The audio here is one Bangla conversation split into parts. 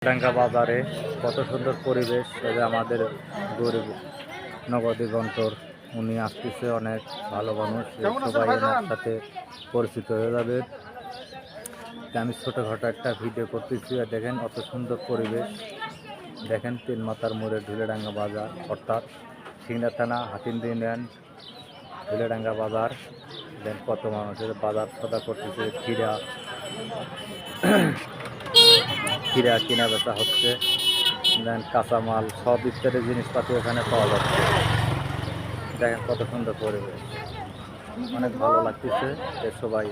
ডাঙ্গা বাজারে কত সুন্দর পরিবেশ। আমাদের গরিব নগদিগন্তর উনি আসতেছে, অনেক ভালো মানুষ, সবাই ওনার সাথে পরিচিত হয়ে যাবে। আমি ছোটোখাটো একটা ভিডিও করতেছি, আর দেখেন কত সুন্দর পরিবেশ। দেখেন তিন মাথার মোড়ে ঢুলেডাঙ্গা বাজার, অর্থাৎ সিংড়া থানা হাতিন্দি ইউনিয়ন ঢুলেডাঙ্গা বাজার। দেন কত মানুষের বাজার সদা করতেছে, খিরা কেনা বেচা হচ্ছে। দেন কাঁচামাল সব ইত্যাদি জিনিসপাতি এখানে পাওয়া যাচ্ছে। দেখেন কত সুন্দর পরিবেশ, অনেক ভালো লাগতেছে। সবাই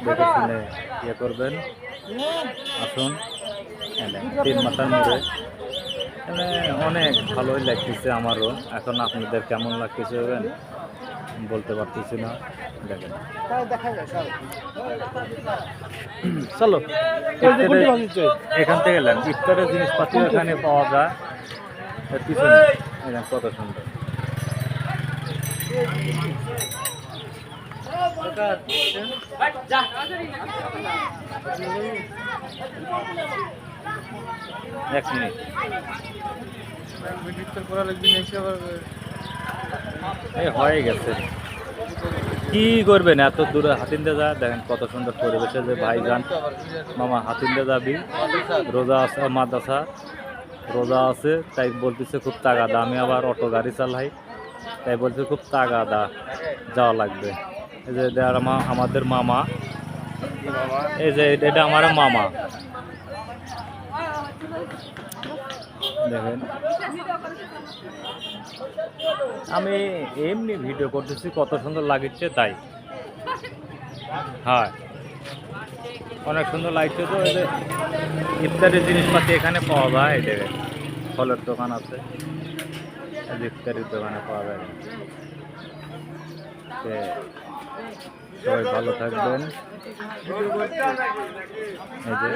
দেখে শুনে ইয়ে করবেন, আসুন। তিন মাথার মোড়ে অনেক ভালোই লাগতেছে আমারও। এখন আপনাদের কেমন লাগতেছে বলতে পারতেছি না। দেখেন চলো এখান থেকে গেলেন, ইফতারের জিনিসপাতি এখানে পাওয়া যায়। পিছনে কত সুন্দর। এক মিনিট হয়ে গেছে, কি করবেন এত দূরে হাতিন্দে যা। দেখেন কত সুন্দর পরিবেশে যে ভাইজান মামা হাতিন্দে যাবি, রোজা আছে, মাদ্রাসা রোজা আছে, তাই বলতেছে খুব তাগাদা। আমি আবার অটো গাড়ি চালাই, তাই বলছে খুব তাগাদা যাওয়া লাগবে। এই যে আমাদের মামা, এই যে এটা আমার মামা। দেখেন আমি এমনি ভিডিও করতেছি, কত সুন্দর লাগছে তাই। হ্যাঁ অনেক সুন্দর লাগছে। তো এই যে ইফতারের জিনিসপাতি এখানে পাওয়া যায়। এই দেখেন ফলের দোকান আছে, ইফতারির দোকানে পাওয়া যায়। সবাই ভালো থাকবেন। এই যে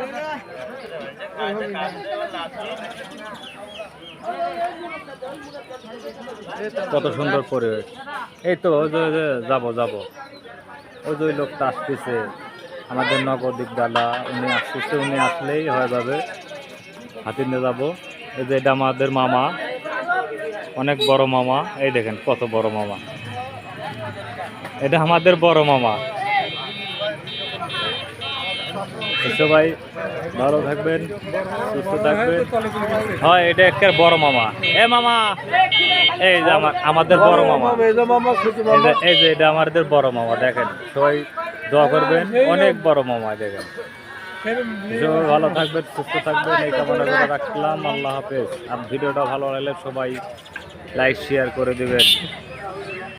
কত সুন্দর পরিবেশ। এই তো যাবো ওই যে লোকটা আসতেছে, আমাদের নগদিক দাদা, উনি আসতেছে। উনি আসলেই হয়ে যাবে, হাতিন্দে যাবো। এই যে এটা আমাদের মামা, অনেক বড় মামা। এই দেখেন কত বড় মামা, এটা আমাদের বড় মামা। সবাই ভালো থাকবেন, সুস্থ থাকবেন। হয় এটা একটা বড় মামা। এ মামা, এই যে আমাদের বড় মামা, এই যে এটা আমাদের বড় মামা। দেখেন সবাই দোয়া করবেন, অনেক বড় মামা। দেখেন সবাই ভালো থাকবেন, সুস্থ থাকবেন, এই কামনা করে রাখলাম। আল্লাহ হাফেজ। আর ভিডিওটা ভালো লাগলে সবাই লাইক শেয়ার করে দেবেন।